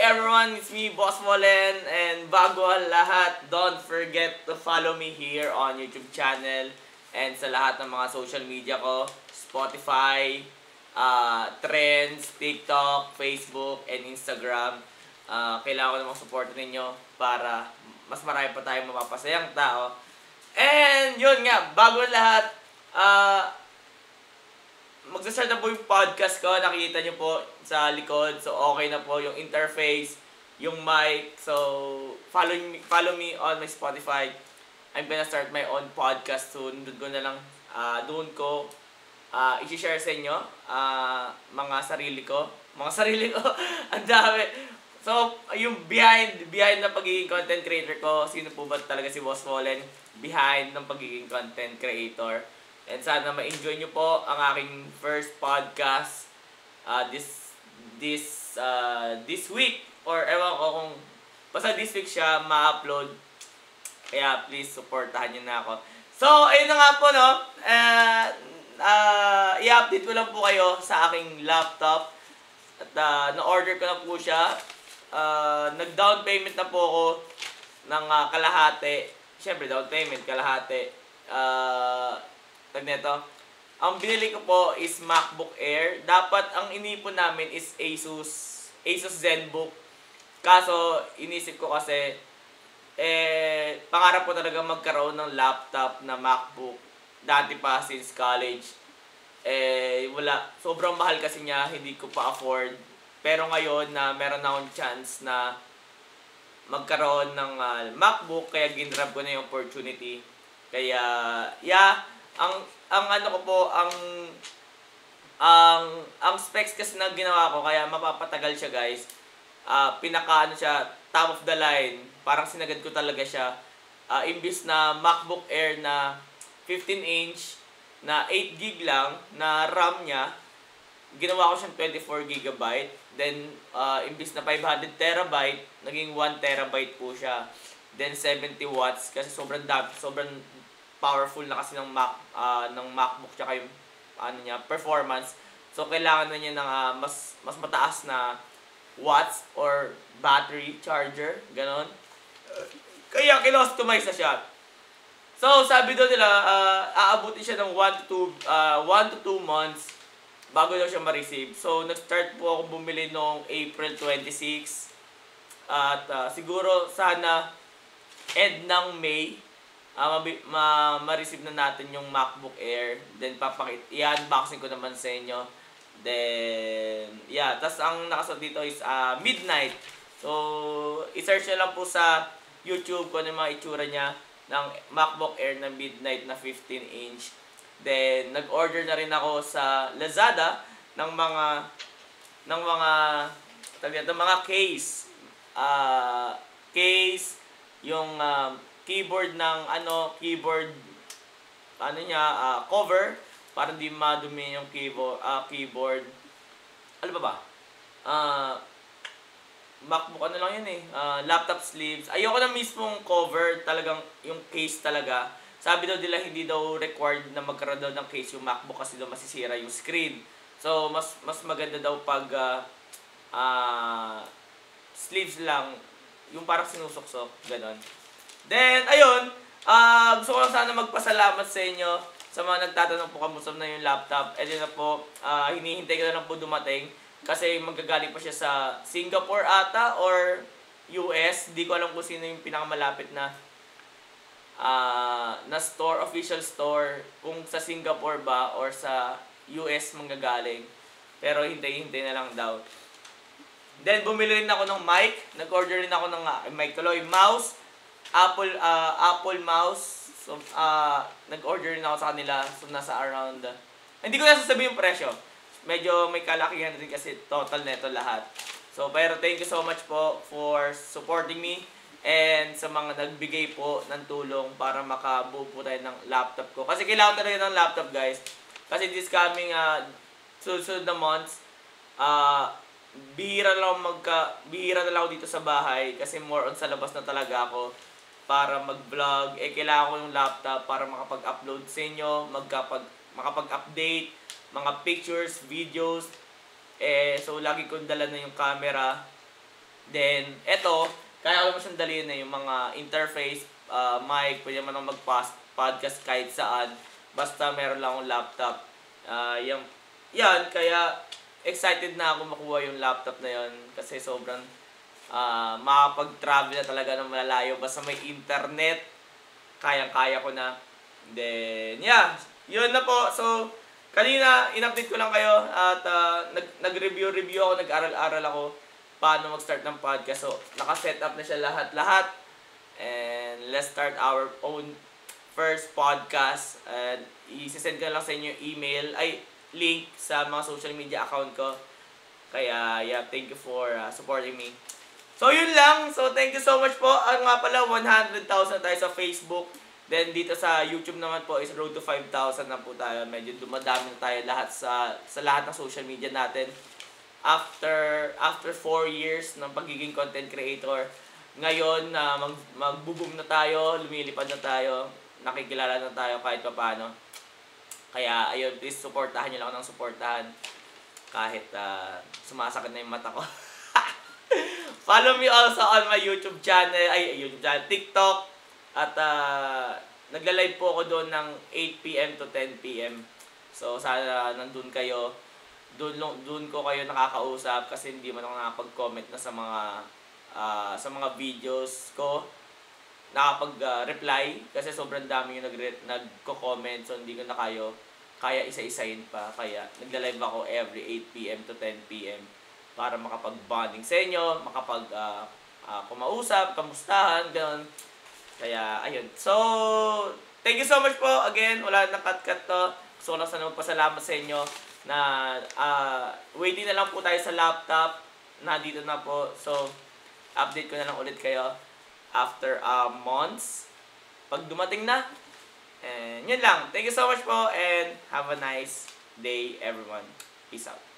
everyone, it's me, Boss Wallen, and bago ang lahat, don't forget to follow me here on YouTube channel and sa lahat ng mga social media ko, Spotify, Trends, TikTok, Facebook, and Instagram. Kailangan ko namang support ninyo para mas marami pa tayong mapapasayang tao. And yun nga, bago ang lahat, magsastart na po yung podcast ko. Nakikita nyo po sa likod. So, okay na po yung interface, yung mic. So, follow me on my Spotify. I'm gonna start my own podcast soon. Doon ko na lang, doon ko i-share sa inyo mga sarili ko. Ang dami. So, yung behind na pagiging content creator ko, sino po ba talaga si Boss Wallen behind ng pagiging content creator. And sana ma-enjoy nyo po ang aking first podcast this week. Or ewan ko kung basta this week siya ma-upload. Kaya please supportahan nyo na ako. So, ayun na nga po, no? I-update ko lang po kayo sa aking laptop. At na-order ko na po siya. Nag-down payment na po ako ng kalahati. Siyempre, down payment, kalahati. Neto. Ang binili ko po is MacBook Air. Dapat ang inipon namin is Asus ZenBook. Kaso inisip ko kasi pangarap ko talaga magkaroon ng laptop na MacBook. Dati pa since college. Wala, sobrang mahal kasi niya, hindi ko pa afford. Pero ngayon na meron na akong chance na magkaroon ng MacBook, kaya ginrab ko na yung opportunity. Kaya ang ano ko po, ang specs kasi na ginawa ko, kaya mapapatagal siya, guys. Pinaka siya, top of the line. Parang sinagad ko talaga siya. Imbis na MacBook Air na 15-inch na 8GB lang na RAM niya, ginawa ko siyang 24GB. Then imbis na 500TB, naging 1TB po siya. Then 70 watts kasi sobrang powerful na kasi ng MacBook tsaka yung performance. So kailangan na niya ng mas mataas na watts or battery charger, ganon. Kaya kinost-customize na siya. So sabi daw nila aabutin siya ng 1 to 2 months bago daw siya ma-receive. So nag-start po ako bumili noong April 26 at siguro sana end ng May ma-receive na natin yung MacBook Air. Then i-unboxing ko naman sa inyo. Then tas ang nakasuot dito is midnight. So i-search nyo lang po sa YouTube kung ano yung mga itsura niya ng MacBook Air na midnight na 15-inch. Then nag-order na rin ako sa Lazada ng mga case. Yung keyboard ng cover para hindi madumi yung keyboard. Ano ba? MacBook lang yan laptop sleeves. Ayoko na mismong cover, talagang yung case talaga. Sabi daw nila hindi daw required na magkaroon daw ng case yung MacBook kasi daw masisira yung screen. So mas maganda daw pag sleeves lang, yung parang sinusuksok, ganon. Then, ayun, gusto ko lang sana magpasalamat sa inyo sa mga nagtatanong po kamusta na yung laptop. Yun na po, hinihintay ko na lang po dumating kasi magagaling pa siya sa Singapore ata or US. Di ko alam kung sino yung pinakamalapit na store, official store, kung sa Singapore ba or sa US manggagaling. Pero hintay na lang daw. Then, bumili rin ako ng mic. Nag-order rin ako ng mic tuloy, mouse, Apple mouse. So, nag-order rin ako sa kanila. So, nasa around hindi ko na sasabihin yung presyo. Medyo may kalakihan rin kasi total neto lahat. So, pero thank you so much po for supporting me and sa mga nagbigay po ng tulong para makabuo po tayo ng laptop ko. Kasi kailangan talaga ng laptop, guys. Kasi this coming susunod na months, bihira na lang ako dito sa bahay kasi more on sa labas na talaga ako para mag-vlog. Kailangan ko yung laptop para makapag-upload sa inyo, makapag-update, mga pictures, videos. So, lagi kong dala na yung camera. Then, eto, kaya ko naman siyang dalhin na yung mga interface, mic, pwede naman akong mag-podcast kahit saan. Basta meron lang akong laptop. Yan, kaya excited na ako makuha yung laptop na yon kasi sobrang makapag-travel na talaga ng malalayo. Basta may internet, kayang-kaya ko na. Then, yeah, yun na po. So, kanina, in-update ko lang kayo at nag-review ako, nag-aral-aral ako paano mag-start ng podcast. So, naka-set up na siya lahat-lahat. And let's start our own first podcast. And i-send ko lang sa inyo yung email, link sa mga social media account ko. Kaya, yeah, thank you for supporting me. So, yun lang. So, thank you so much po. Nga pala, 100,000 tayo sa Facebook. Then, dito sa YouTube naman po is road to 5,000 na po tayo. Medyo dumadami na tayo lahat sa lahat ng social media natin. After 4 years ng pagiging content creator, ngayon na magbo-boom na tayo, lumilipad na tayo, nakikilala na tayo kahit paano. Kaya, ayun, please supportahan nyo lang ako ng supportahan. Kahit sumasakit na yung mata ko. Follow me also on my YouTube channel, TikTok. At nagla-live po ako doon ng 8 PM to 10 PM. So, sana nandun kayo. Doon ko kayo nakakausap kasi hindi man ako nakapag-comment na sa mga videos ko. Nakapag-reply kasi sobrang dami yung nagko-comment, so hindi ko na kaya isa-isahin pa. Kaya nagla-live ako every 8 PM to 10 PM para makapag-bonding sa inyo, kumausap, kamustahan, gano'n. Kaya, ayun. So, thank you so much po. Again, wala nang cut-cut to. Gusto ko lang sana magpasalamat sa inyo na waiting na lang po tayo sa laptop. Nandito na po. So, update ko na lang ulit kayo after months. Pag dumating na. And yun lang. Thank you so much po and have a nice day everyone. Peace out.